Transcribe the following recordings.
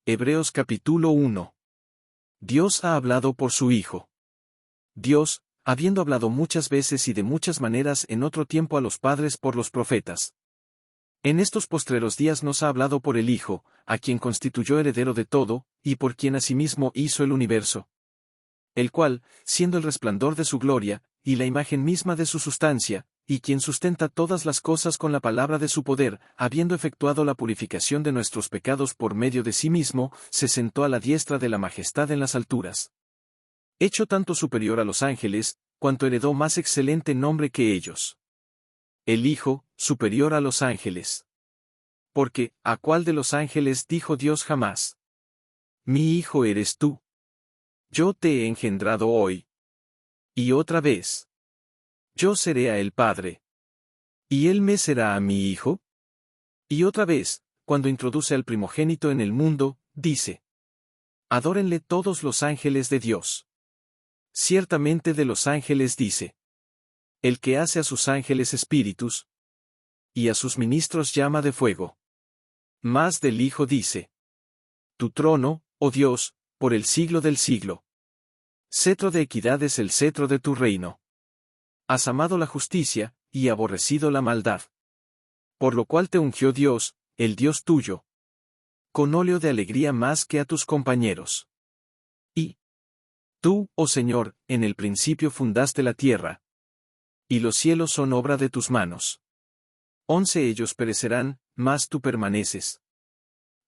Hebreos capítulo 1. Dios ha hablado por su Hijo. Dios, habiendo hablado muchas veces y de muchas maneras en otro tiempo a los padres por los profetas, en estos postreros días nos ha hablado por el Hijo, a quien constituyó heredero de todo, y por quien asimismo hizo el universo. El cual, siendo el resplandor de su gloria, y la imagen misma de su sustancia, y quien sustenta todas las cosas con la palabra de su poder, habiendo efectuado la purificación de nuestros pecados por medio de sí mismo, se sentó a la diestra de la majestad en las alturas. Hecho tanto superior a los ángeles, cuanto heredó más excelente nombre que ellos. El Hijo, superior a los ángeles. Porque, ¿a cuál de los ángeles dijo Dios jamás? Mi Hijo eres tú. Yo te he engendrado hoy. Y otra vez. Yo seré a él Padre. ¿Y él me será a mi Hijo? Y otra vez, cuando introduce al primogénito en el mundo, dice: Adórenle todos los ángeles de Dios. Ciertamente de los ángeles dice: El que hace a sus ángeles espíritus, y a sus ministros llama de fuego. Mas del Hijo dice: Tu trono, oh Dios, por el siglo del siglo. Cetro de equidad es el cetro de tu reino. Has amado la justicia, y aborrecido la maldad. Por lo cual te ungió Dios, el Dios tuyo, con óleo de alegría más que a tus compañeros. Y tú, oh Señor, en el principio fundaste la tierra, y los cielos son obra de tus manos. 11 ellos perecerán, mas tú permaneces.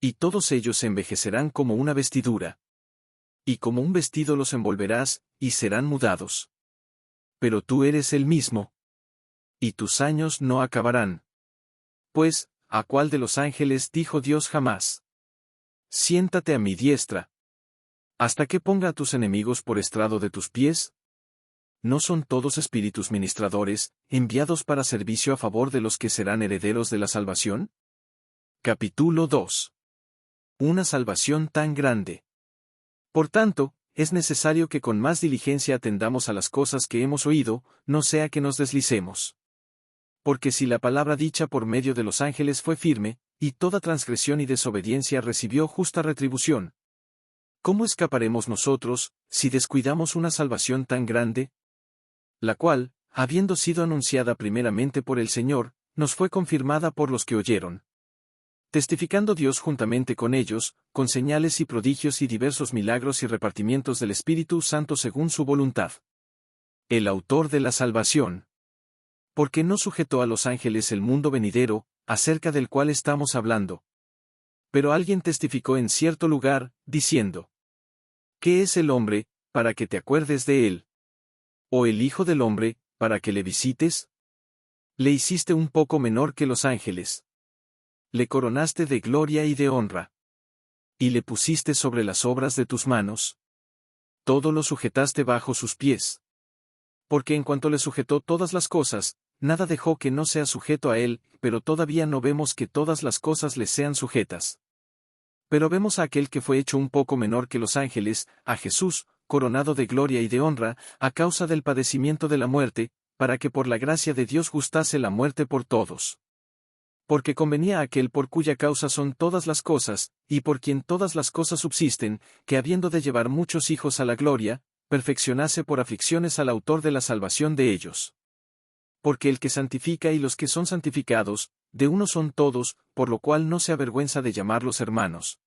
Y todos ellos envejecerán como una vestidura. Y como un vestido los envolverás, y serán mudados. Pero tú eres el mismo. Y tus años no acabarán. Pues, ¿a cuál de los ángeles dijo Dios jamás? Siéntate a mi diestra, hasta que ponga a tus enemigos por estrado de tus pies? ¿No son todos espíritus ministradores, enviados para servicio a favor de los que serán herederos de la salvación? Capítulo 2. Una salvación tan grande. Por tanto, es necesario que con más diligencia atendamos a las cosas que hemos oído, no sea que nos deslicemos. Porque si la palabra dicha por medio de los ángeles fue firme, y toda transgresión y desobediencia recibió justa retribución, ¿cómo escaparemos nosotros, si descuidamos una salvación tan grande? La cual, habiendo sido anunciada primeramente por el Señor, nos fue confirmada por los que oyeron. Testificando Dios juntamente con ellos, con señales y prodigios y diversos milagros y repartimientos del Espíritu Santo según su voluntad. El autor de la salvación. Porque no sujetó a los ángeles el mundo venidero, acerca del cual estamos hablando. Pero alguien testificó en cierto lugar, diciendo: ¿Qué es el hombre, para que te acuerdes de él? ¿O el Hijo del hombre, para que le visites? Le hiciste un poco menor que los ángeles. Le coronaste de gloria y de honra. Y le pusiste sobre las obras de tus manos. Todo lo sujetaste bajo sus pies. Porque en cuanto le sujetó todas las cosas, nada dejó que no sea sujeto a él, pero todavía no vemos que todas las cosas le sean sujetas. Pero vemos a aquel que fue hecho un poco menor que los ángeles, a Jesús, coronado de gloria y de honra, a causa del padecimiento de la muerte, para que por la gracia de Dios gustase la muerte por todos. Porque convenía a aquel por cuya causa son todas las cosas, y por quien todas las cosas subsisten, que habiendo de llevar muchos hijos a la gloria, perfeccionase por aflicciones al autor de la salvación de ellos. Porque el que santifica y los que son santificados, de uno son todos, por lo cual no se avergüenza de llamarlos hermanos.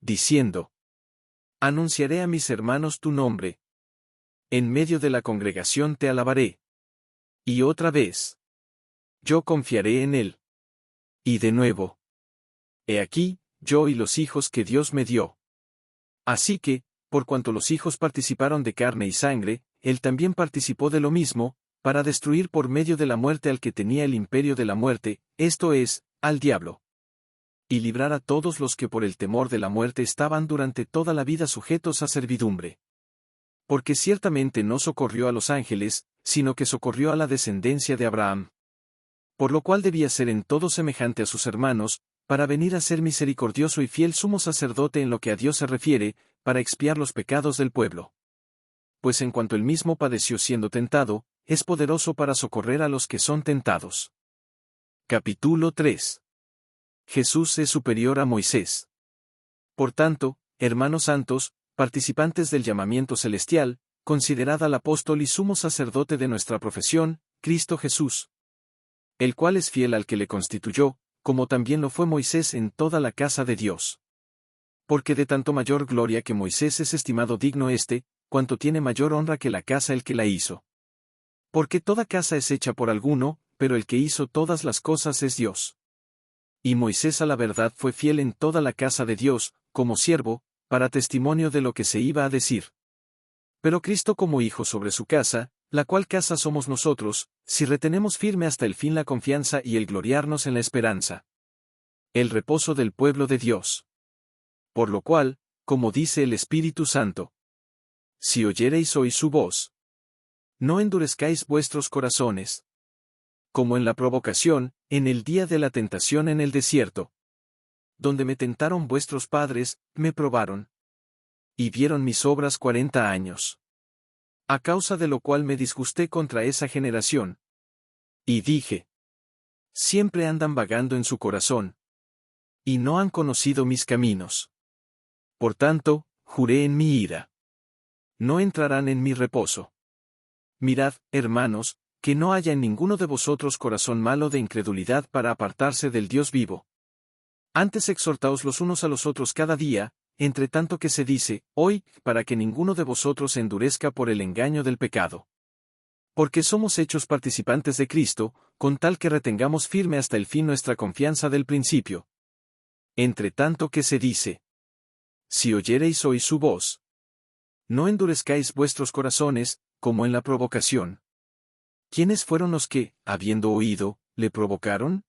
Diciendo: Anunciaré a mis hermanos tu nombre. En medio de la congregación te alabaré. Y otra vez: Yo confiaré en él. Y de nuevo: He aquí, yo y los hijos que Dios me dio. Así que, por cuanto los hijos participaron de carne y sangre, él también participó de lo mismo, para destruir por medio de la muerte al que tenía el imperio de la muerte, esto es, al diablo. Y librar a todos los que por el temor de la muerte estaban durante toda la vida sujetos a servidumbre. Porque ciertamente no socorrió a los ángeles, sino que socorrió a la descendencia de Abraham. Por lo cual debía ser en todo semejante a sus hermanos, para venir a ser misericordioso y fiel sumo sacerdote en lo que a Dios se refiere, para expiar los pecados del pueblo. Pues en cuanto él mismo padeció siendo tentado, es poderoso para socorrer a los que son tentados. Capítulo 3. Jesús es superior a Moisés. Por tanto, hermanos santos, participantes del llamamiento celestial, considerad al apóstol y sumo sacerdote de nuestra profesión, Cristo Jesús, el cual es fiel al que le constituyó, como también lo fue Moisés en toda la casa de Dios. Porque de tanto mayor gloria que Moisés es estimado digno cuanto tiene mayor honra que la casa el que la hizo. Porque toda casa es hecha por alguno, pero el que hizo todas las cosas es Dios. Y Moisés a la verdad fue fiel en toda la casa de Dios, como siervo, para testimonio de lo que se iba a decir. Pero Cristo como hijo sobre su casa, la cual casa somos nosotros, si retenemos firme hasta el fin la confianza y el gloriarnos en la esperanza. El reposo del pueblo de Dios. Por lo cual, como dice el Espíritu Santo, si oyereis hoy su voz, no endurezcáis vuestros corazones. Como en la provocación, en el día de la tentación en el desierto, donde me tentaron vuestros padres, me probaron, y vieron mis obras 40 años. A causa de lo cual me disgusté contra esa generación. Y dije, siempre andan vagando en su corazón, y no han conocido mis caminos. Por tanto, juré en mi ira, no entrarán en mi reposo. Mirad, hermanos, que no haya en ninguno de vosotros corazón malo de incredulidad para apartarse del Dios vivo. Antes exhortaos los unos a los otros cada día, entre tanto que se dice, hoy, para que ninguno de vosotros se endurezca por el engaño del pecado. Porque somos hechos participantes de Cristo, con tal que retengamos firme hasta el fin nuestra confianza del principio. Entre tanto que se dice, si oyereis hoy su voz, no endurezcáis vuestros corazones, como en la provocación. ¿Quiénes fueron los que, habiendo oído, le provocaron?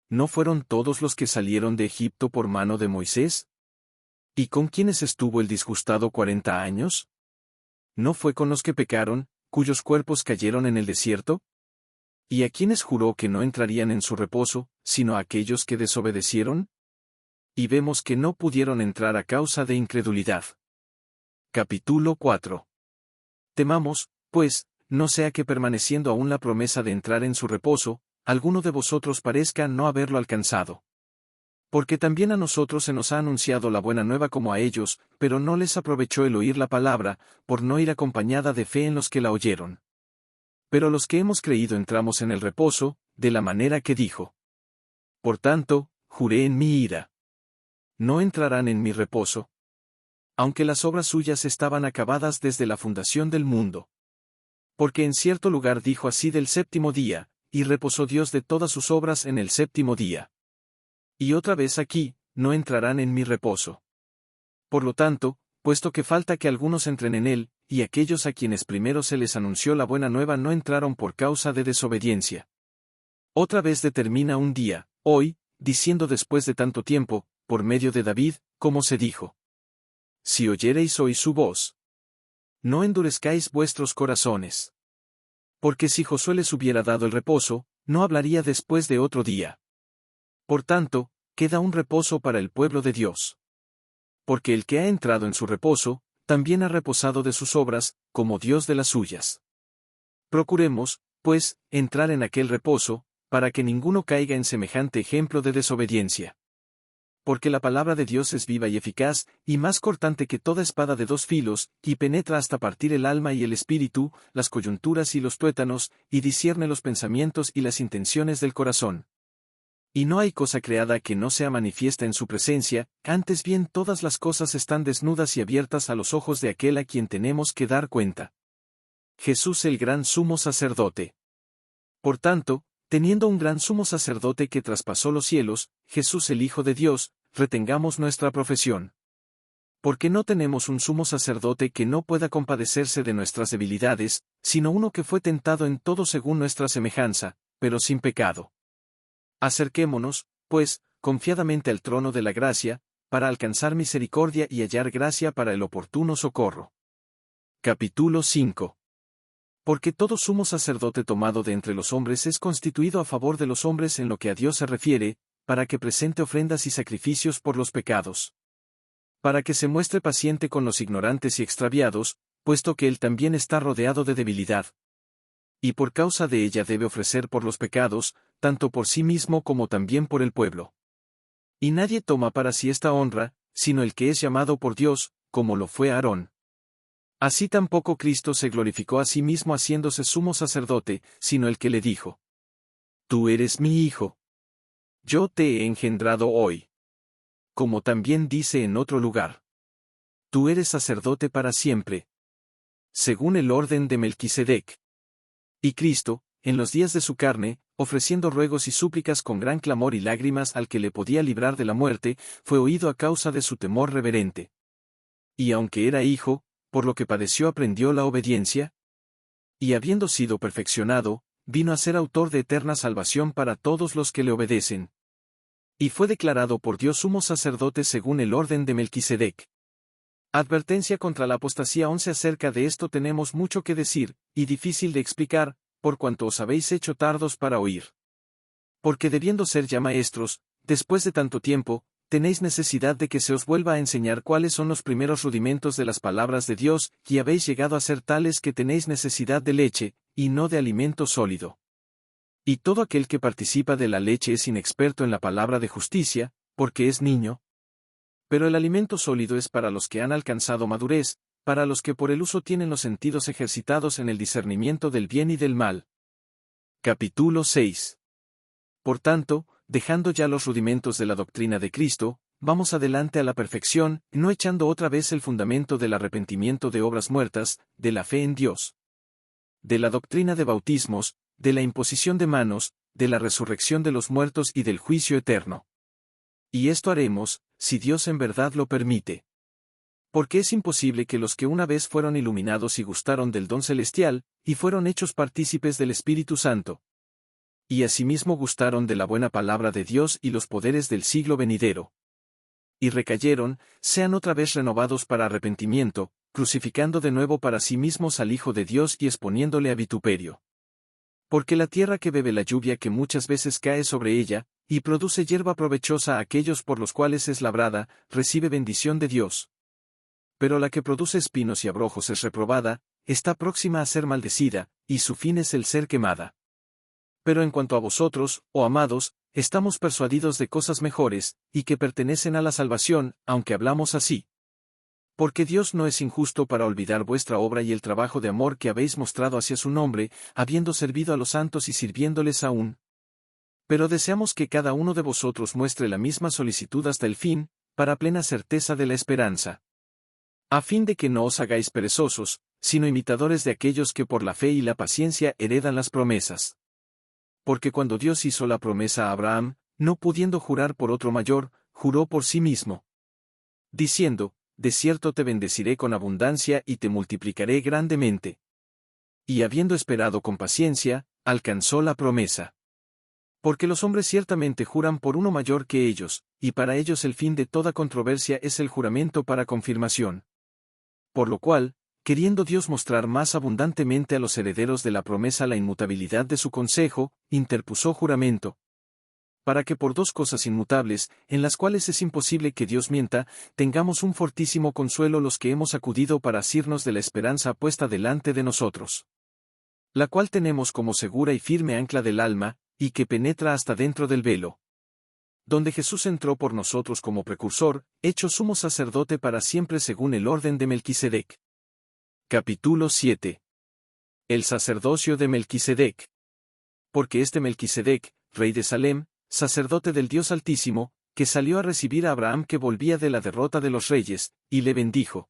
¿No fueron todos los que salieron de Egipto por mano de Moisés? ¿Y con quiénes estuvo el disgustado 40 años? ¿No fue con los que pecaron, cuyos cuerpos cayeron en el desierto? ¿Y a quiénes juró que no entrarían en su reposo, sino a aquellos que desobedecieron? Y vemos que no pudieron entrar a causa de incredulidad. Capítulo 4. Temamos, pues, no sea que permaneciendo aún la promesa de entrar en su reposo, alguno de vosotros parezca no haberlo alcanzado. Porque también a nosotros se nos ha anunciado la buena nueva como a ellos, pero no les aprovechó el oír la palabra, por no ir acompañada de fe en los que la oyeron. Pero los que hemos creído entramos en el reposo, de la manera que dijo. Por tanto, juré en mi ira, no entrarán en mi reposo, aunque las obras suyas estaban acabadas desde la fundación del mundo. Porque en cierto lugar dijo así del séptimo día, y reposó Dios de todas sus obras en el séptimo día. Y otra vez aquí, no entrarán en mi reposo. Por lo tanto, puesto que falta que algunos entren en él, y aquellos a quienes primero se les anunció la buena nueva no entraron por causa de desobediencia. Otra vez determina un día, hoy, diciendo después de tanto tiempo, por medio de David, como se dijo. Si oyereis hoy su voz, no endurezcáis vuestros corazones. Porque si Josué les hubiera dado el reposo, no hablaría después de otro día. Por tanto, queda un reposo para el pueblo de Dios. Porque el que ha entrado en su reposo, también ha reposado de sus obras, como Dios de las suyas. Procuremos, pues, entrar en aquel reposo, para que ninguno caiga en semejante ejemplo de desobediencia. Porque la palabra de Dios es viva y eficaz, y más cortante que toda espada de dos filos, y penetra hasta partir el alma y el espíritu, las coyunturas y los tuétanos, y discierne los pensamientos y las intenciones del corazón. Y no hay cosa creada que no sea manifiesta en su presencia, antes bien todas las cosas están desnudas y abiertas a los ojos de aquel a quien tenemos que dar cuenta. Jesús el gran sumo sacerdote. Por tanto, teniendo un gran sumo sacerdote que traspasó los cielos, Jesús el Hijo de Dios, retengamos nuestra profesión. Porque no tenemos un sumo sacerdote que no pueda compadecerse de nuestras debilidades, sino uno que fue tentado en todo según nuestra semejanza, pero sin pecado. Acerquémonos, pues, confiadamente al trono de la gracia, para alcanzar misericordia y hallar gracia para el oportuno socorro. Capítulo 5. Porque todo sumo sacerdote tomado de entre los hombres es constituido a favor de los hombres en lo que a Dios se refiere, para que presente ofrendas y sacrificios por los pecados. Para que se muestre paciente con los ignorantes y extraviados, puesto que él también está rodeado de debilidad. Y por causa de ella debe ofrecer por los pecados, tanto por sí mismo como también por el pueblo. Y nadie toma para sí esta honra, sino el que es llamado por Dios, como lo fue Aarón. Así tampoco Cristo se glorificó a sí mismo haciéndose sumo sacerdote, sino el que le dijo: Tú eres mi Hijo. Yo te he engendrado hoy. Como también dice en otro lugar: Tú eres sacerdote para siempre, según el orden de Melquisedec. Y Cristo, en los días de su carne, ofreciendo ruegos y súplicas con gran clamor y lágrimas al que le podía librar de la muerte, fue oído a causa de su temor reverente. Y aunque era hijo, por lo que padeció aprendió la obediencia, y habiendo sido perfeccionado, vino a ser autor de eterna salvación para todos los que le obedecen. Y fue declarado por Dios sumo sacerdote según el orden de Melquisedec. Advertencia contra la apostasía 11. Acerca de esto tenemos mucho que decir, y difícil de explicar, por cuanto os habéis hecho tardos para oír. Porque debiendo ser ya maestros, después de tanto tiempo, tenéis necesidad de que se os vuelva a enseñar cuáles son los primeros rudimentos de las palabras de Dios, y habéis llegado a ser tales que tenéis necesidad de leche, y no de alimento sólido. Y todo aquel que participa de la leche es inexperto en la palabra de justicia, porque es niño. Pero el alimento sólido es para los que han alcanzado madurez, para los que por el uso tienen los sentidos ejercitados en el discernimiento del bien y del mal. Capítulo 6. Por tanto, dejando ya los rudimentos de la doctrina de Cristo, vamos adelante a la perfección, no echando otra vez el fundamento del arrepentimiento de obras muertas, de la fe en Dios, de la doctrina de bautismos, de la imposición de manos, de la resurrección de los muertos y del juicio eterno. Y esto haremos, si Dios en verdad lo permite. Porque es imposible que los que una vez fueron iluminados y gustaron del don celestial, y fueron hechos partícipes del Espíritu Santo, y asimismo gustaron de la buena palabra de Dios y los poderes del siglo venidero, y recayeron, sean otra vez renovados para arrepentimiento, crucificando de nuevo para sí mismos al Hijo de Dios y exponiéndole a vituperio. Porque la tierra que bebe la lluvia que muchas veces cae sobre ella, y produce hierba provechosa a aquellos por los cuales es labrada, recibe bendición de Dios. Pero la que produce espinos y abrojos es reprobada, está próxima a ser maldecida, y su fin es el ser quemada. Pero en cuanto a vosotros, oh amados, estamos persuadidos de cosas mejores, y que pertenecen a la salvación, aunque hablamos así. Porque Dios no es injusto para olvidar vuestra obra y el trabajo de amor que habéis mostrado hacia su nombre, habiendo servido a los santos y sirviéndoles aún. Pero deseamos que cada uno de vosotros muestre la misma solicitud hasta el fin, para plena certeza de la esperanza. A fin de que no os hagáis perezosos, sino imitadores de aquellos que por la fe y la paciencia heredan las promesas. Porque cuando Dios hizo la promesa a Abraham, no pudiendo jurar por otro mayor, juró por sí mismo, diciendo: de cierto te bendeciré con abundancia y te multiplicaré grandemente. Y habiendo esperado con paciencia, alcanzó la promesa. Porque los hombres ciertamente juran por uno mayor que ellos, y para ellos el fin de toda controversia es el juramento para confirmación. Por lo cual, queriendo Dios mostrar más abundantemente a los herederos de la promesa la inmutabilidad de su consejo, interpuso juramento, para que por dos cosas inmutables, en las cuales es imposible que Dios mienta, tengamos un fortísimo consuelo los que hemos acudido para asirnos de la esperanza puesta delante de nosotros, la cual tenemos como segura y firme ancla del alma, y que penetra hasta dentro del velo, donde Jesús entró por nosotros como precursor, hecho sumo sacerdote para siempre según el orden de Melquisedec. Capítulo 7. El sacerdocio de Melquisedec. Porque este Melquisedec, rey de Salem, sacerdote del Dios Altísimo, que salió a recibir a Abraham que volvía de la derrota de los reyes, y le bendijo.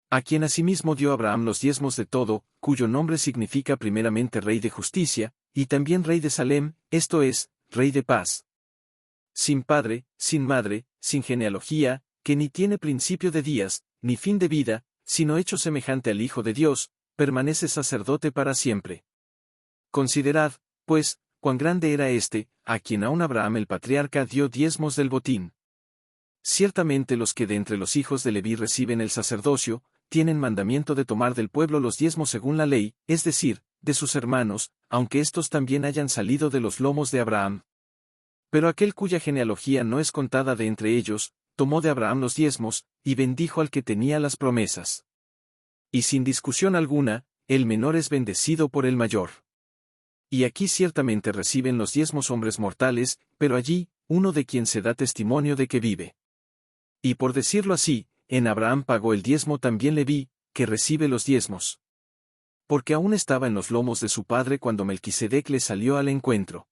A quien asimismo dio Abraham los diezmos de todo, cuyo nombre significa primeramente Rey de Justicia, y también Rey de Salem, esto es, Rey de Paz. Sin padre, sin madre, sin genealogía, que ni tiene principio de días, ni fin de vida, sino hecho semejante al Hijo de Dios, permanece sacerdote para siempre. Considerad, pues, cuán grande era éste, a quien aun Abraham el patriarca dio diezmos del botín. Ciertamente los que de entre los hijos de Leví reciben el sacerdocio, tienen mandamiento de tomar del pueblo los diezmos según la ley, es decir, de sus hermanos, aunque éstos también hayan salido de los lomos de Abraham. Pero aquel cuya genealogía no es contada de entre ellos, tomó de Abraham los diezmos, y bendijo al que tenía las promesas. Y sin discusión alguna, el menor es bendecido por el mayor. Y aquí ciertamente reciben los diezmos hombres mortales, pero allí, uno de quien se da testimonio de que vive. Y por decirlo así, en Abraham pagó el diezmo también Leví, que recibe los diezmos. Porque aún estaba en los lomos de su padre cuando Melquisedec le salió al encuentro.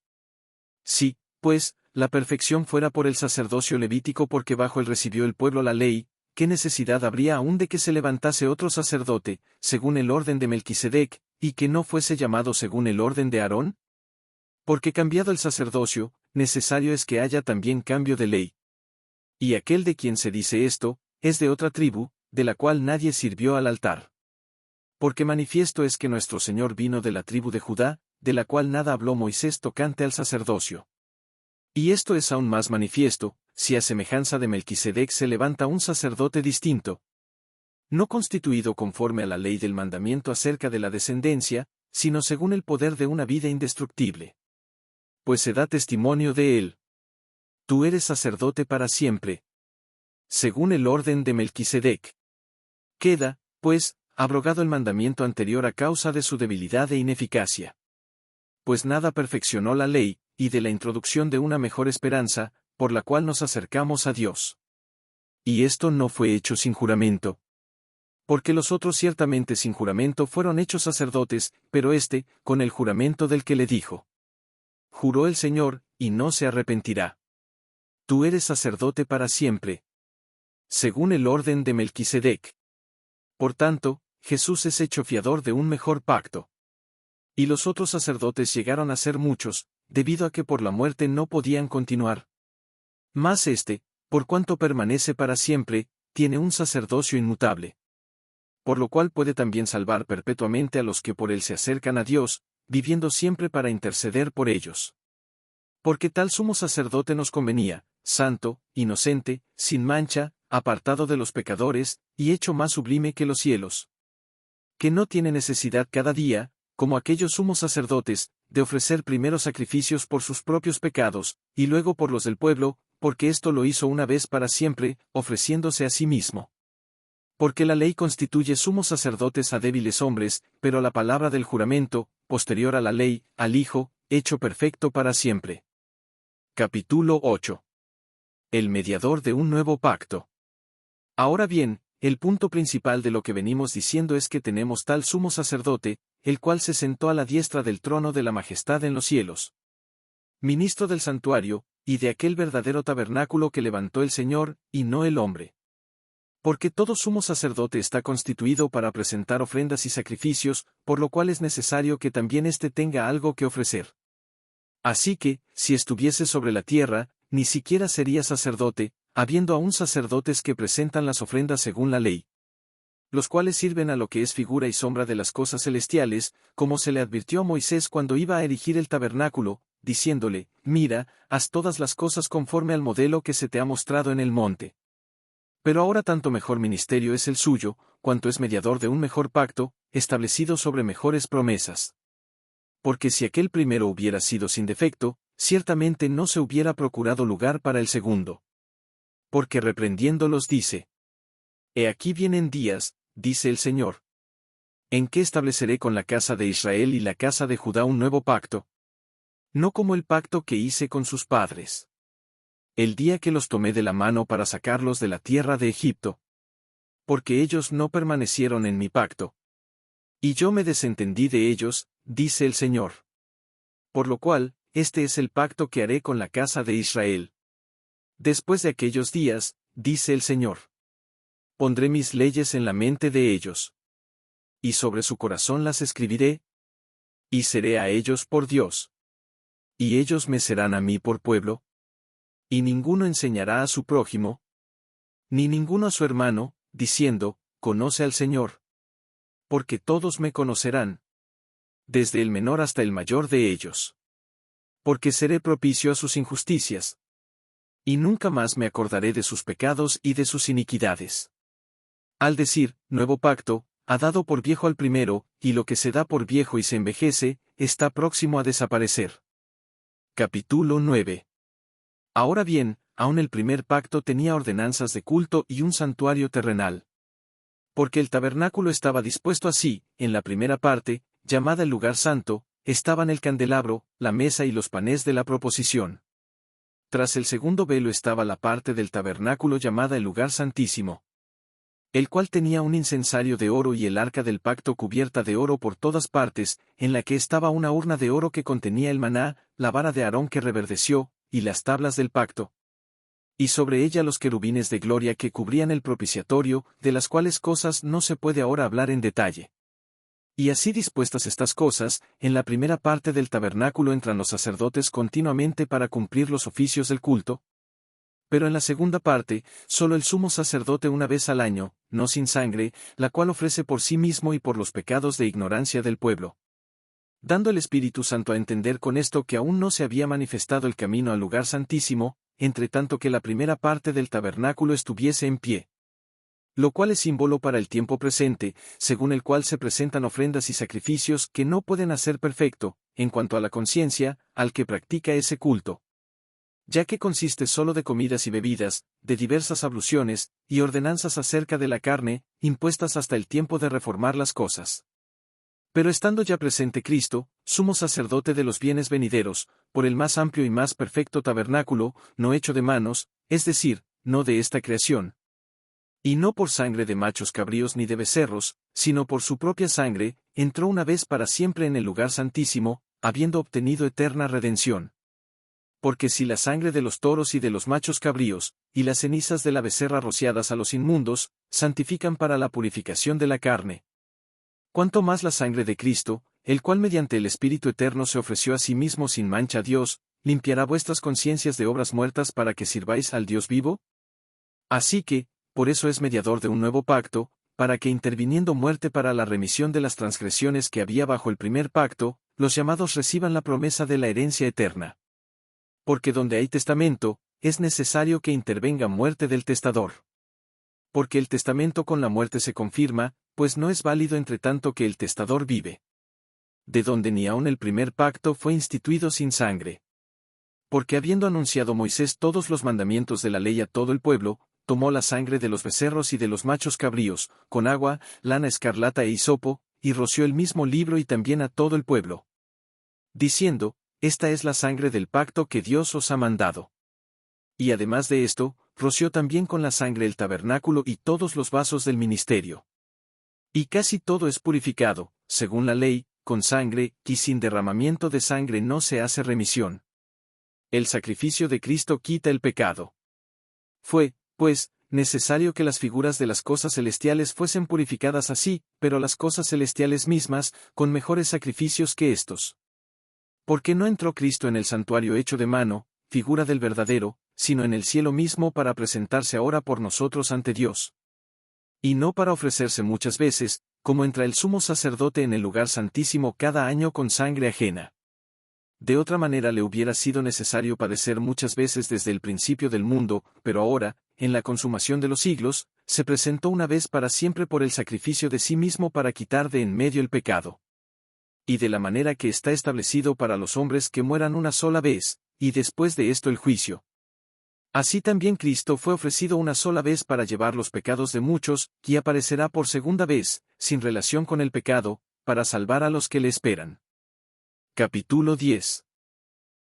Sí, pues, la perfección fuera por el sacerdocio levítico porque bajo él recibió el pueblo la ley, ¿qué necesidad habría aún de que se levantase otro sacerdote, según el orden de Melquisedec, y que no fuese llamado según el orden de Aarón? Porque cambiado el sacerdocio, necesario es que haya también cambio de ley. Y aquel de quien se dice esto, es de otra tribu, de la cual nadie sirvió al altar. Porque manifiesto es que nuestro Señor vino de la tribu de Judá, de la cual nada habló Moisés tocante al sacerdocio. Y esto es aún más manifiesto, si a semejanza de Melquisedec se levanta un sacerdote distinto, no constituido conforme a la ley del mandamiento acerca de la descendencia, sino según el poder de una vida indestructible. Pues se da testimonio de él. Tú eres sacerdote para siempre, según el orden de Melquisedec. Queda, pues, abrogado el mandamiento anterior a causa de su debilidad e ineficacia. Pues nada perfeccionó la ley, y de la introducción de una mejor esperanza, por la cual nos acercamos a Dios. Y esto no fue hecho sin juramento. Porque los otros ciertamente sin juramento fueron hechos sacerdotes, pero éste, con el juramento del que le dijo. Juró el Señor, y no se arrepentirá. Tú eres sacerdote para siempre, según el orden de Melquisedec. Por tanto, Jesús es hecho fiador de un mejor pacto. Y los otros sacerdotes llegaron a ser muchos, debido a que por la muerte no podían continuar. Mas éste, por cuanto permanece para siempre, tiene un sacerdocio inmutable. Por lo cual puede también salvar perpetuamente a los que por él se acercan a Dios, viviendo siempre para interceder por ellos. Porque tal sumo sacerdote nos convenía, santo, inocente, sin mancha, apartado de los pecadores, y hecho más sublime que los cielos. Que no tiene necesidad cada día, como aquellos sumos sacerdotes, de ofrecer primero sacrificios por sus propios pecados, y luego por los del pueblo, porque esto lo hizo una vez para siempre, ofreciéndose a sí mismo. Porque la ley constituye sumos sacerdotes a débiles hombres, pero la palabra del juramento, posterior a la ley, al Hijo, hecho perfecto para siempre. Capítulo 8. El mediador de un nuevo pacto. Ahora bien, el punto principal de lo que venimos diciendo es que tenemos tal sumo sacerdote, el cual se sentó a la diestra del trono de la majestad en los cielos. Ministro del santuario, y de aquel verdadero tabernáculo que levantó el Señor, y no el hombre. Porque todo sumo sacerdote está constituido para presentar ofrendas y sacrificios, por lo cual es necesario que también éste tenga algo que ofrecer. Así que, si estuviese sobre la tierra, ni siquiera sería sacerdote, habiendo aún sacerdotes que presentan las ofrendas según la ley, los cuales sirven a lo que es figura y sombra de las cosas celestiales, como se le advirtió a Moisés cuando iba a erigir el tabernáculo, diciéndole, mira, haz todas las cosas conforme al modelo que se te ha mostrado en el monte. Pero ahora tanto mejor ministerio es el suyo, cuanto es mediador de un mejor pacto, establecido sobre mejores promesas. Porque si aquel primero hubiera sido sin defecto, ciertamente no se hubiera procurado lugar para el segundo. Porque reprendiéndolos dice: He aquí vienen días, dice el Señor, en que estableceré con la casa de Israel y la casa de Judá un nuevo pacto. No como el pacto que hice con sus padres. El día que los tomé de la mano para sacarlos de la tierra de Egipto. Porque ellos no permanecieron en mi pacto. Y yo me desentendí de ellos, dice el Señor. Por lo cual, este es el pacto que haré con la casa de Israel. Después de aquellos días, dice el Señor. Pondré mis leyes en la mente de ellos. Y sobre su corazón las escribiré. Y seré a ellos por Dios. Y ellos me serán a mí por pueblo. Y ninguno enseñará a su prójimo, ni ninguno a su hermano, diciendo, conoce al Señor. Porque todos me conocerán, desde el menor hasta el mayor de ellos. Porque seré propicio a sus injusticias. Y nunca más me acordaré de sus pecados y de sus iniquidades. Al decir, nuevo pacto, ha dado por viejo al primero, y lo que se da por viejo y se envejece, está próximo a desaparecer. Capítulo 9. Ahora bien, aun el primer pacto tenía ordenanzas de culto y un santuario terrenal. Porque el tabernáculo estaba dispuesto así, en la primera parte, llamada el lugar santo, estaban el candelabro, la mesa y los panes de la proposición. Tras el segundo velo estaba la parte del tabernáculo llamada el lugar santísimo, el cual tenía un incensario de oro y el arca del pacto cubierta de oro por todas partes, en la que estaba una urna de oro que contenía el maná, la vara de Aarón que reverdeció, y las tablas del pacto. Y sobre ella los querubines de gloria que cubrían el propiciatorio, de las cuales cosas no se puede ahora hablar en detalle. Y así dispuestas estas cosas, en la primera parte del tabernáculo entran los sacerdotes continuamente para cumplir los oficios del culto. Pero en la segunda parte, solo el sumo sacerdote una vez al año, no sin sangre, la cual ofrece por sí mismo y por los pecados de ignorancia del pueblo. Dando el Espíritu Santo a entender con esto que aún no se había manifestado el camino al lugar santísimo, entre tanto que la primera parte del tabernáculo estuviese en pie. Lo cual es símbolo para el tiempo presente, según el cual se presentan ofrendas y sacrificios que no pueden hacer perfecto, en cuanto a la conciencia, al que practica ese culto. Ya que consiste solo de comidas y bebidas, de diversas abluciones, y ordenanzas acerca de la carne, impuestas hasta el tiempo de reformar las cosas. Pero estando ya presente Cristo, sumo sacerdote de los bienes venideros, por el más amplio y más perfecto tabernáculo, no hecho de manos, es decir, no de esta creación, y no por sangre de machos cabríos ni de becerros, sino por su propia sangre, entró una vez para siempre en el lugar santísimo, habiendo obtenido eterna redención. Porque si la sangre de los toros y de los machos cabríos, y las cenizas de la becerra rociadas a los inmundos, santifican para la purificación de la carne, cuánto más la sangre de Cristo, el cual mediante el Espíritu Eterno se ofreció a sí mismo sin mancha a Dios, limpiará vuestras conciencias de obras muertas para que sirváis al Dios vivo. Así que, por eso es mediador de un nuevo pacto, para que interviniendo muerte para la remisión de las transgresiones que había bajo el primer pacto, los llamados reciban la promesa de la herencia eterna. Porque donde hay testamento, es necesario que intervenga muerte del testador. Porque el testamento con la muerte se confirma, pues no es válido entre tanto que el testador vive. De donde ni aun el primer pacto fue instituido sin sangre. Porque habiendo anunciado Moisés todos los mandamientos de la ley a todo el pueblo, tomó la sangre de los becerros y de los machos cabríos, con agua, lana escarlata e hisopo, y roció el mismo libro y también a todo el pueblo. Diciendo, esta es la sangre del pacto que Dios os ha mandado. Y además de esto, roció también con la sangre el tabernáculo y todos los vasos del ministerio. Y casi todo es purificado, según la ley, con sangre, y sin derramamiento de sangre no se hace remisión. El sacrificio de Cristo quita el pecado. Fue, pues, necesario que las figuras de las cosas celestiales fuesen purificadas así, pero las cosas celestiales mismas, con mejores sacrificios que estos. Porque no entró Cristo en el santuario hecho de mano, figura del verdadero, sino en el cielo mismo para presentarse ahora por nosotros ante Dios. Y no para ofrecerse muchas veces, como entra el sumo sacerdote en el lugar santísimo cada año con sangre ajena. De otra manera le hubiera sido necesario padecer muchas veces desde el principio del mundo, pero ahora, en la consumación de los siglos, se presentó una vez para siempre por el sacrificio de sí mismo para quitar de en medio el pecado. Y de la manera que está establecido para los hombres que mueran una sola vez, y después de esto el juicio. Así también Cristo fue ofrecido una sola vez para llevar los pecados de muchos, y aparecerá por segunda vez, sin relación con el pecado, para salvar a los que le esperan. Capítulo 10.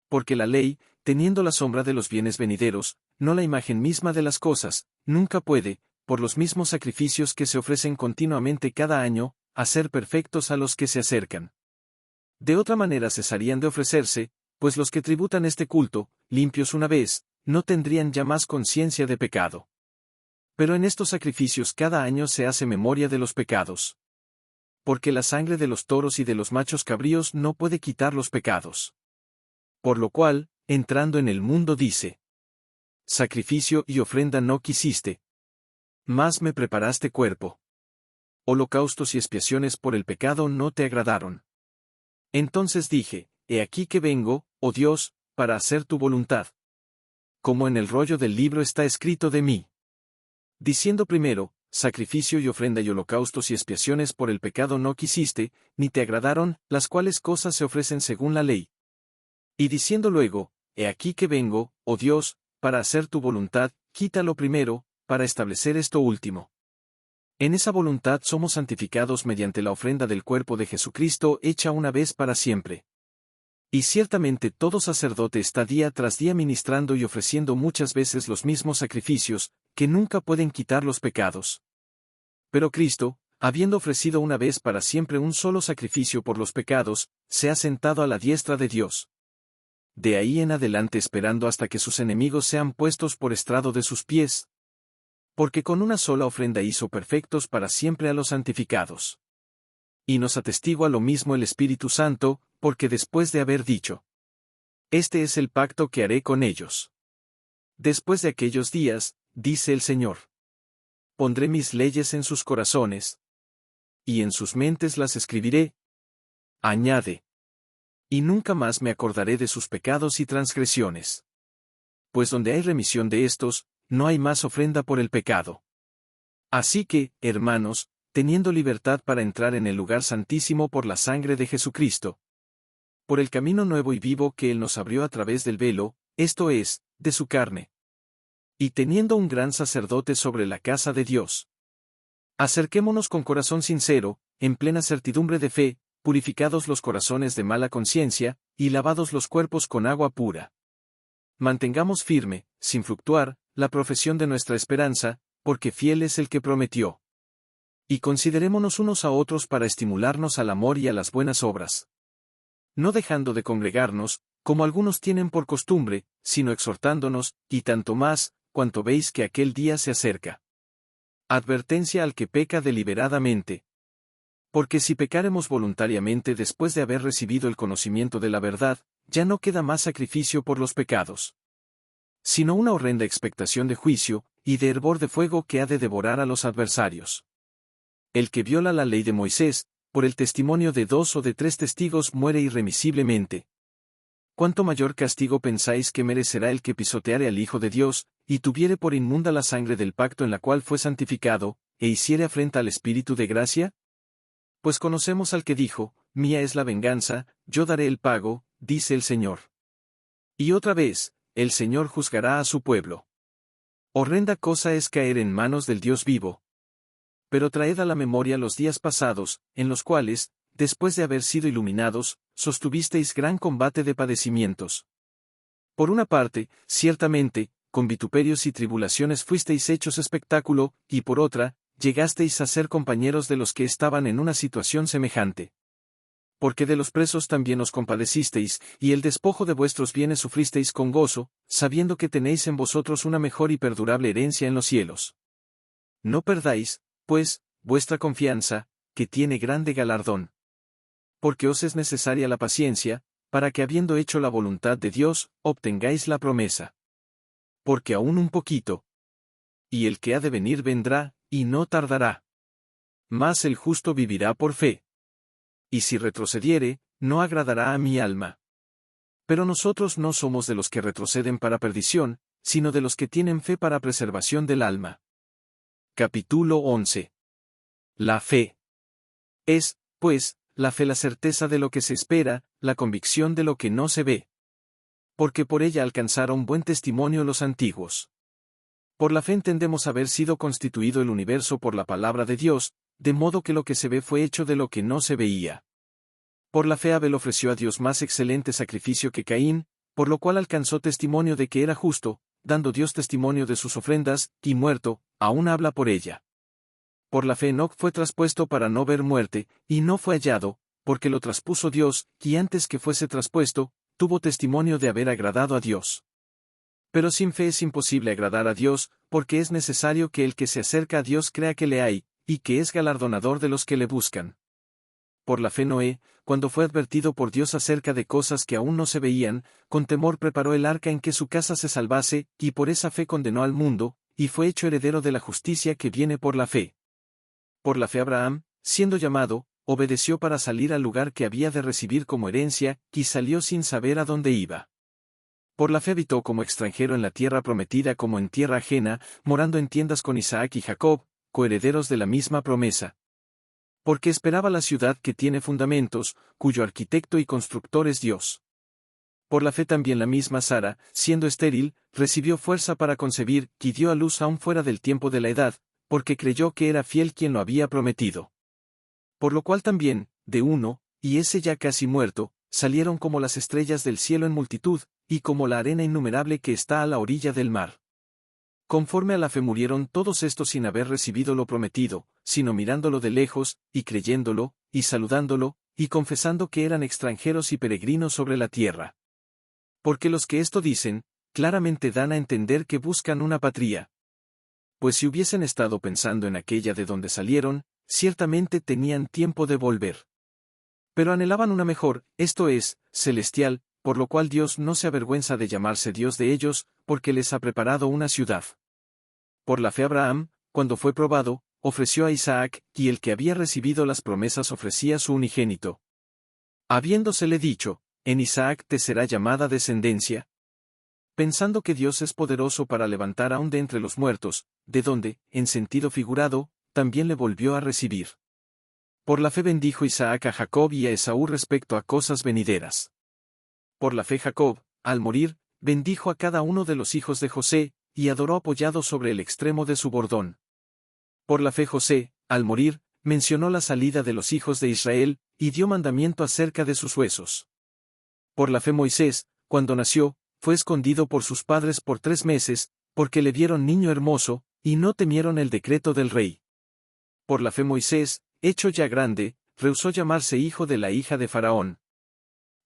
Porque la ley, teniendo la sombra de los bienes venideros, no la imagen misma de las cosas, nunca puede, por los mismos sacrificios que se ofrecen continuamente cada año, hacer perfectos a los que se acercan. De otra manera cesarían de ofrecerse, pues los que tributan este culto, limpios una vez, no tendrían ya más conciencia de pecado. Pero en estos sacrificios cada año se hace memoria de los pecados. Porque la sangre de los toros y de los machos cabríos no puede quitar los pecados. Por lo cual, entrando en el mundo dice: sacrificio y ofrenda no quisiste, mas me preparaste cuerpo. Holocaustos y expiaciones por el pecado no te agradaron. Entonces dije: he aquí que vengo, oh Dios, para hacer tu voluntad. Como en el rollo del libro está escrito de mí. Diciendo primero: sacrificio y ofrenda y holocaustos y expiaciones por el pecado no quisiste, ni te agradaron, las cuales cosas se ofrecen según la ley. Y diciendo luego: he aquí que vengo, oh Dios, para hacer tu voluntad, quítalo primero, para establecer esto último. En esa voluntad somos santificados mediante la ofrenda del cuerpo de Jesucristo hecha una vez para siempre. Y ciertamente todo sacerdote está día tras día ministrando y ofreciendo muchas veces los mismos sacrificios, que nunca pueden quitar los pecados. Pero Cristo, habiendo ofrecido una vez para siempre un solo sacrificio por los pecados, se ha sentado a la diestra de Dios. De ahí en adelante esperando hasta que sus enemigos sean puestos por estrado de sus pies. Porque con una sola ofrenda hizo perfectos para siempre a los santificados. Y nos atestigua lo mismo el Espíritu Santo, porque después de haber dicho: Este es el pacto que haré con ellos. Después de aquellos días, dice el Señor. Pondré mis leyes en sus corazones. Y en sus mentes las escribiré. Añade. Y nunca más me acordaré de sus pecados y transgresiones. Pues donde hay remisión de estos, no hay más ofrenda por el pecado. Así que, hermanos, teniendo libertad para entrar en el lugar santísimo por la sangre de Jesucristo, por el camino nuevo y vivo que Él nos abrió a través del velo, esto es, de su carne. Y teniendo un gran sacerdote sobre la casa de Dios, acerquémonos con corazón sincero, en plena certidumbre de fe, purificados los corazones de mala conciencia, y lavados los cuerpos con agua pura. Mantengamos firme, sin fluctuar, la profesión de nuestra esperanza, porque fiel es el que prometió. Y considerémonos unos a otros para estimularnos al amor y a las buenas obras. No dejando de congregarnos, como algunos tienen por costumbre, sino exhortándonos, y tanto más, cuanto veis que aquel día se acerca. Advertencia al que peca deliberadamente. Porque si pecaremos voluntariamente después de haber recibido el conocimiento de la verdad, ya no queda más sacrificio por los pecados, sino una horrenda expectación de juicio, y de hervor de fuego que ha de devorar a los adversarios. El que viola la ley de Moisés, por el testimonio de 2 o de 3 testigos muere irremisiblemente. ¿Cuánto mayor castigo pensáis que merecerá el que pisoteare al Hijo de Dios, y tuviere por inmunda la sangre del pacto en la cual fue santificado, e hiciere afrenta al Espíritu de gracia? Pues conocemos al que dijo: Mía es la venganza, yo daré el pago, dice el Señor. Y otra vez, el Señor juzgará a su pueblo. Horrenda cosa es caer en manos del Dios vivo. Pero traed a la memoria los días pasados, en los cuales, después de haber sido iluminados, sostuvisteis gran combate de padecimientos. Por una parte, ciertamente, con vituperios y tribulaciones fuisteis hechos espectáculo, y por otra, llegasteis a ser compañeros de los que estaban en una situación semejante. Porque de los presos también os compadecisteis, y el despojo de vuestros bienes sufristeis con gozo, sabiendo que tenéis en vosotros una mejor y perdurable herencia en los cielos. No perdáis, pues, vuestra confianza, que tiene grande galardón. Porque os es necesaria la paciencia, para que habiendo hecho la voluntad de Dios, obtengáis la promesa. Porque aún un poquito, y el que ha de venir vendrá, y no tardará. Mas el justo vivirá por fe. Y si retrocediere, no agradará a mi alma. Pero nosotros no somos de los que retroceden para perdición, sino de los que tienen fe para preservación del alma. Capítulo 11. La fe. Es, pues, la fe la certeza de lo que se espera, la convicción de lo que no se ve. Porque por ella alcanzaron buen testimonio los antiguos. Por la fe entendemos haber sido constituido el universo por la palabra de Dios, de modo que lo que se ve fue hecho de lo que no se veía. Por la fe Abel ofreció a Dios más excelente sacrificio que Caín, por lo cual alcanzó testimonio de que era justo, dando Dios testimonio de sus ofrendas, y muerto, aún habla por ella. Por la fe Enoc fue traspuesto para no ver muerte, y no fue hallado, porque lo traspuso Dios, y antes que fuese traspuesto, tuvo testimonio de haber agradado a Dios. Pero sin fe es imposible agradar a Dios, porque es necesario que el que se acerca a Dios crea que le hay, y que es galardonador de los que le buscan. Por la fe Noé, cuando fue advertido por Dios acerca de cosas que aún no se veían, con temor preparó el arca en que su casa se salvase, y por esa fe condenó al mundo, y fue hecho heredero de la justicia que viene por la fe. Por la fe Abraham, siendo llamado, obedeció para salir al lugar que había de recibir como herencia, y salió sin saber a dónde iba. Por la fe habitó como extranjero en la tierra prometida como en tierra ajena, morando en tiendas con Isaac y Jacob, coherederos de la misma promesa. Porque esperaba la ciudad que tiene fundamentos, cuyo arquitecto y constructor es Dios. Por la fe también la misma Sara, siendo estéril, recibió fuerza para concebir, y dio a luz aún fuera del tiempo de la edad, porque creyó que era fiel quien lo había prometido. Por lo cual también, de uno, y ese ya casi muerto, salieron como las estrellas del cielo en multitud, y como la arena innumerable que está a la orilla del mar. Conforme a la fe murieron todos estos sin haber recibido lo prometido, sino mirándolo de lejos, y creyéndolo, y saludándolo, y confesando que eran extranjeros y peregrinos sobre la tierra. Porque los que esto dicen, claramente dan a entender que buscan una patria. Pues si hubiesen estado pensando en aquella de donde salieron, ciertamente tenían tiempo de volver. Pero anhelaban una mejor, esto es, celestial, por lo cual Dios no se avergüenza de llamarse Dios de ellos, porque les ha preparado una ciudad. Por la fe Abraham, cuando fue probado, ofreció a Isaac, y el que había recibido las promesas ofrecía su unigénito. Habiéndosele dicho, en Isaac te será llamada descendencia. Pensando que Dios es poderoso para levantar aún de entre los muertos, de donde, en sentido figurado, también le volvió a recibir. Por la fe bendijo Isaac a Jacob y a Esaú respecto a cosas venideras. Por la fe Jacob, al morir, bendijo a cada uno de los hijos de José, y adoró apoyado sobre el extremo de su bordón. Por la fe José, al morir, mencionó la salida de los hijos de Israel, y dio mandamiento acerca de sus huesos. Por la fe Moisés, cuando nació, fue escondido por sus padres por 3 meses, porque le vieron niño hermoso, y no temieron el decreto del rey. Por la fe Moisés, hecho ya grande, rehusó llamarse hijo de la hija de Faraón,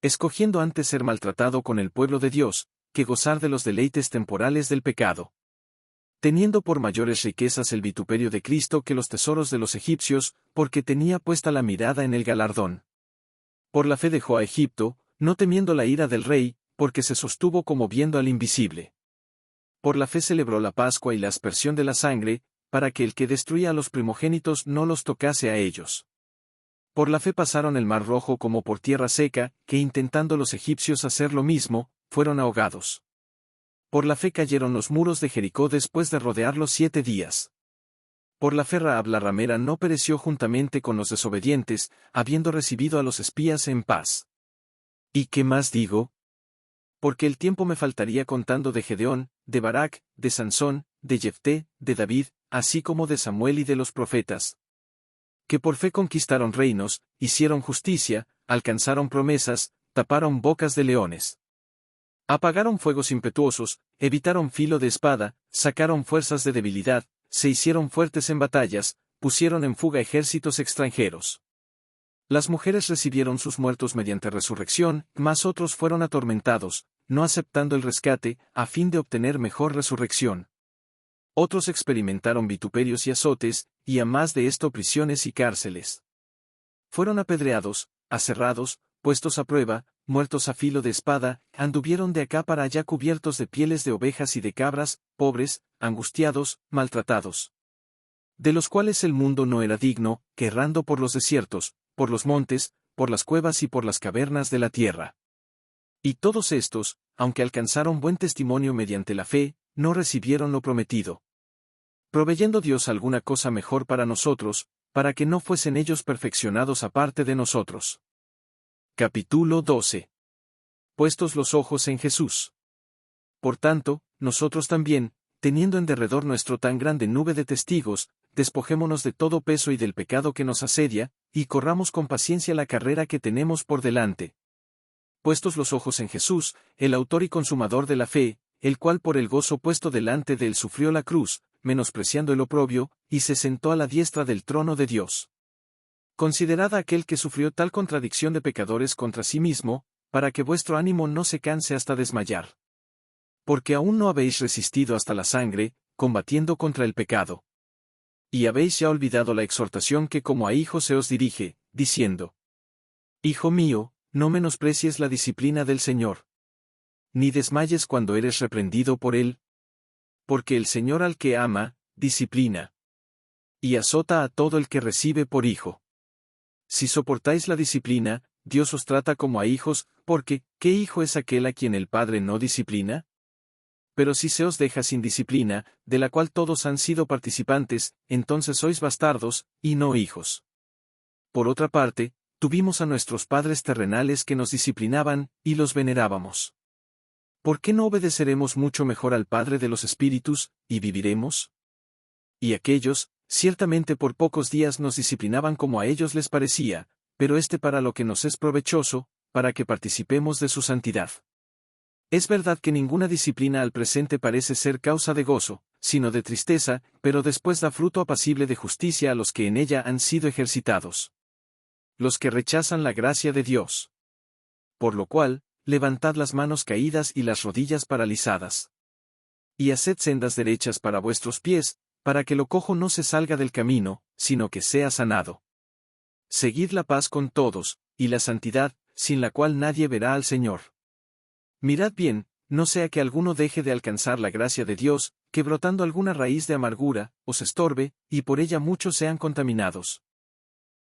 escogiendo antes ser maltratado con el pueblo de Dios, que gozar de los deleites temporales del pecado. Teniendo por mayores riquezas el vituperio de Cristo que los tesoros de los egipcios, porque tenía puesta la mirada en el galardón. Por la fe dejó a Egipto, no temiendo la ira del rey, porque se sostuvo como viendo al invisible. Por la fe celebró la Pascua y la aspersión de la sangre, para que el que destruía a los primogénitos no los tocase a ellos. Por la fe pasaron el mar Rojo como por tierra seca, que intentando los egipcios hacer lo mismo, fueron ahogados. Por la fe cayeron los muros de Jericó después de rodearlos 7 días. Por la fe Rahab la ramera no pereció juntamente con los desobedientes, habiendo recibido a los espías en paz. ¿Y qué más digo? Porque el tiempo me faltaría contando de Gedeón, de Barak, de Sansón, de Jefté, de David, así como de Samuel y de los profetas, que por fe conquistaron reinos, hicieron justicia, alcanzaron promesas, taparon bocas de leones. Apagaron fuegos impetuosos, evitaron filo de espada, sacaron fuerzas de debilidad, se hicieron fuertes en batallas, pusieron en fuga ejércitos extranjeros. Las mujeres recibieron sus muertos mediante resurrección, mas otros fueron atormentados, no aceptando el rescate, a fin de obtener mejor resurrección. Otros experimentaron vituperios y azotes, y a más de esto prisiones y cárceles. Fueron apedreados, aserrados, puestos a prueba, muertos a filo de espada, anduvieron de acá para allá cubiertos de pieles de ovejas y de cabras, pobres, angustiados, maltratados. De los cuales el mundo no era digno, que errando por los desiertos, por los montes, por las cuevas y por las cavernas de la tierra. Y todos estos, aunque alcanzaron buen testimonio mediante la fe, no recibieron lo prometido. Proveyendo Dios alguna cosa mejor para nosotros, para que no fuesen ellos perfeccionados aparte de nosotros. Capítulo 12. Puestos los ojos en Jesús. Por tanto, nosotros también, teniendo en derredor nuestro tan grande nube de testigos, despojémonos de todo peso y del pecado que nos asedia, y corramos con paciencia la carrera que tenemos por delante. Puestos los ojos en Jesús, el autor y consumador de la fe, el cual por el gozo puesto delante de él sufrió la cruz, menospreciando el oprobio, y se sentó a la diestra del trono de Dios. Considerad a aquel que sufrió tal contradicción de pecadores contra sí mismo, para que vuestro ánimo no se canse hasta desmayar. Porque aún no habéis resistido hasta la sangre, combatiendo contra el pecado. Y habéis ya olvidado la exhortación que como a hijo se os dirige, diciendo: Hijo mío, no menosprecies la disciplina del Señor. Ni desmayes cuando eres reprendido por él. Porque el Señor al que ama, disciplina. Y azota a todo el que recibe por hijo. Si soportáis la disciplina, Dios os trata como a hijos, porque, ¿qué hijo es aquel a quien el Padre no disciplina? Pero si se os deja sin disciplina, de la cual todos han sido participantes, entonces sois bastardos, y no hijos. Por otra parte, tuvimos a nuestros padres terrenales que nos disciplinaban, y los venerábamos. ¿Por qué no obedeceremos mucho mejor al Padre de los Espíritus, y viviremos? Y aquellos, ciertamente por pocos días nos disciplinaban como a ellos les parecía, pero para lo que nos es provechoso, para que participemos de su santidad. Es verdad que ninguna disciplina al presente parece ser causa de gozo, sino de tristeza, pero después da fruto apacible de justicia a los que en ella han sido ejercitados. Los que rechazan la gracia de Dios. Por lo cual, levantad las manos caídas y las rodillas paralizadas. Y haced sendas derechas para vuestros pies, para que lo cojo no se salga del camino, sino que sea sanado. Seguid la paz con todos, y la santidad, sin la cual nadie verá al Señor. Mirad bien, no sea que alguno deje de alcanzar la gracia de Dios, que brotando alguna raíz de amargura, os estorbe, y por ella muchos sean contaminados.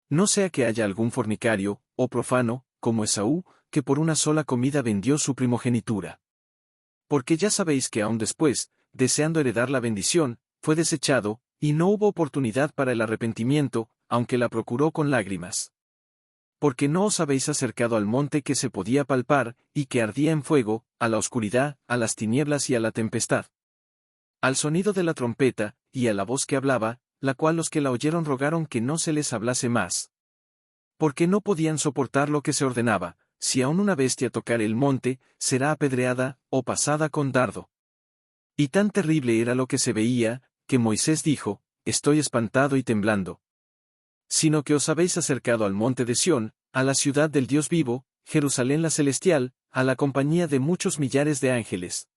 No sea que haya algún fornicario, o profano, como Esaú, que por una sola comida vendió su primogenitura. Porque ya sabéis que aun después, deseando heredar la bendición, fue desechado, y no hubo oportunidad para el arrepentimiento, aunque la procuró con lágrimas. Porque no os habéis acercado al monte que se podía palpar, y que ardía en fuego, a la oscuridad, a las tinieblas y a la tempestad. Al sonido de la trompeta, y a la voz que hablaba, la cual los que la oyeron rogaron que no se les hablase más. Porque no podían soportar lo que se ordenaba, si aun una bestia tocare el monte, será apedreada, o pasada con dardo. Y tan terrible era lo que se veía, que Moisés dijo, estoy espantado y temblando. Sino que os habéis acercado al monte de Sión, a la ciudad del Dios vivo, Jerusalén la celestial, a la compañía de muchos millares de ángeles.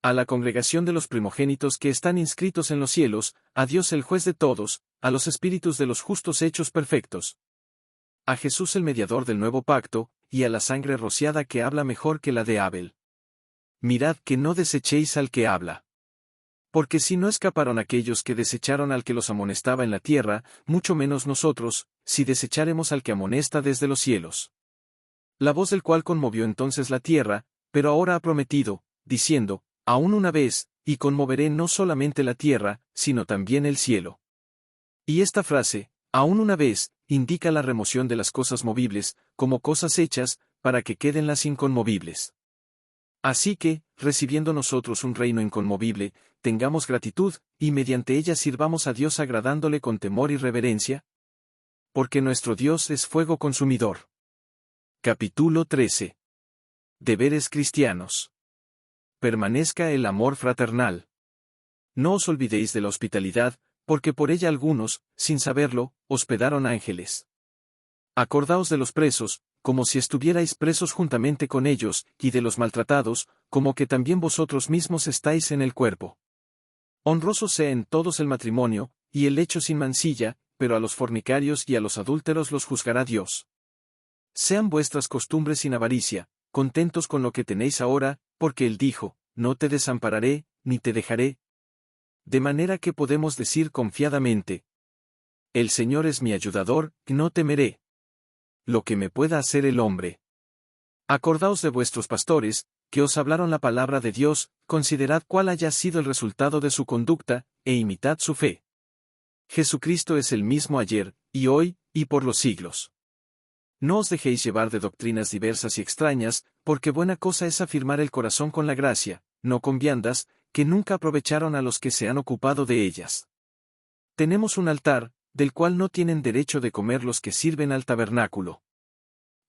A la congregación de los primogénitos que están inscritos en los cielos, a Dios el juez de todos, a los espíritus de los justos hechos perfectos. A Jesús el mediador del nuevo pacto, y a la sangre rociada que habla mejor que la de Abel. Mirad que no desechéis al que habla. Porque si no escaparon aquellos que desecharon al que los amonestaba en la tierra, mucho menos nosotros, si desecháremos al que amonesta desde los cielos. La voz del cual conmovió entonces la tierra, pero ahora ha prometido, diciendo, aún una vez, y conmoveré no solamente la tierra, sino también el cielo. Y esta frase, aún una vez, indica la remoción de las cosas movibles, como cosas hechas, para que queden las inconmovibles. Así que, recibiendo nosotros un reino inconmovible, tengamos gratitud, y mediante ella sirvamos a Dios agradándole con temor y reverencia. Porque nuestro Dios es fuego consumidor. Capítulo 13. Deberes cristianos. Permanezca el amor fraternal. No os olvidéis de la hospitalidad, porque por ella algunos, sin saberlo, hospedaron ángeles. Acordaos de los presos, como si estuvierais presos juntamente con ellos, y de los maltratados, como que también vosotros mismos estáis en el cuerpo. Honroso sea en todos el matrimonio, y el lecho sin mancilla, pero a los fornicarios y a los adúlteros los juzgará Dios. Sean vuestras costumbres sin avaricia, contentos con lo que tenéis ahora, porque Él dijo, no te desampararé, ni te dejaré. De manera que podemos decir confiadamente, el Señor es mi ayudador, no temeré lo que me pueda hacer el hombre. Acordaos de vuestros pastores, que os hablaron la palabra de Dios, considerad cuál haya sido el resultado de su conducta, e imitad su fe. Jesucristo es el mismo ayer, y hoy, y por los siglos. No os dejéis llevar de doctrinas diversas y extrañas, porque buena cosa es afirmar el corazón con la gracia, no con viandas, que nunca aprovecharon a los que se han ocupado de ellas. Tenemos un altar, del cual no tienen derecho de comer los que sirven al tabernáculo.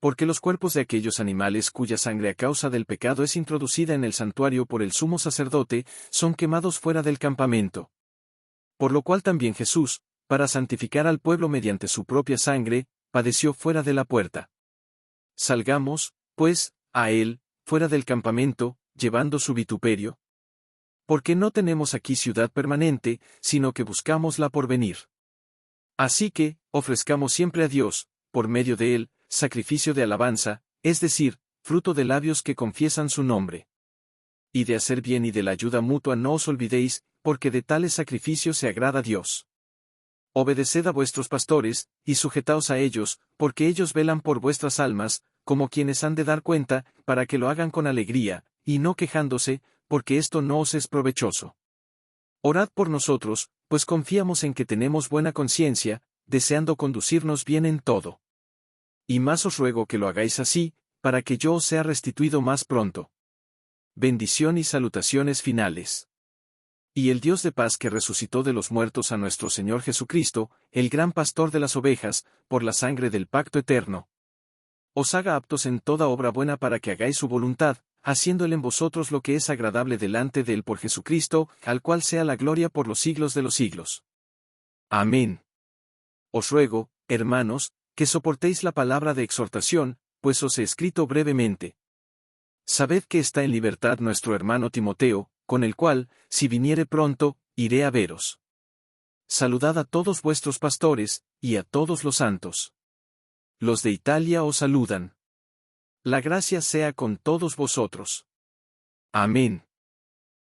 Porque los cuerpos de aquellos animales cuya sangre a causa del pecado es introducida en el santuario por el sumo sacerdote, son quemados fuera del campamento. Por lo cual también Jesús, para santificar al pueblo mediante su propia sangre, padeció fuera de la puerta. Salgamos, pues, a él, fuera del campamento, llevando su vituperio. Porque no tenemos aquí ciudad permanente, sino que buscamos la por venir. Así que, ofrezcamos siempre a Dios, por medio de él, sacrificio de alabanza, es decir, fruto de labios que confiesan su nombre. Y de hacer bien y de la ayuda mutua no os olvidéis, porque de tales sacrificios se agrada Dios. Obedeced a vuestros pastores, y sujetaos a ellos, porque ellos velan por vuestras almas, como quienes han de dar cuenta, para que lo hagan con alegría, y no quejándose, porque esto no os es provechoso. Orad por nosotros, pues confiamos en que tenemos buena conciencia, deseando conducirnos bien en todo. Y más os ruego que lo hagáis así, para que yo os sea restituido más pronto. Bendición y salutaciones finales. Y el Dios de paz que resucitó de los muertos a nuestro Señor Jesucristo, el gran pastor de las ovejas, por la sangre del pacto eterno, os haga aptos en toda obra buena para que hagáis su voluntad, haciendo Él en vosotros lo que es agradable delante de Él por Jesucristo, al cual sea la gloria por los siglos de los siglos. Amén. Os ruego, hermanos, que soportéis la palabra de exhortación, pues os he escrito brevemente. Sabed que está en libertad nuestro hermano Timoteo, con el cual, si viniere pronto, iré a veros. Saludad a todos vuestros pastores, y a todos los santos. Los de Italia os saludan. La gracia sea con todos vosotros. Amén.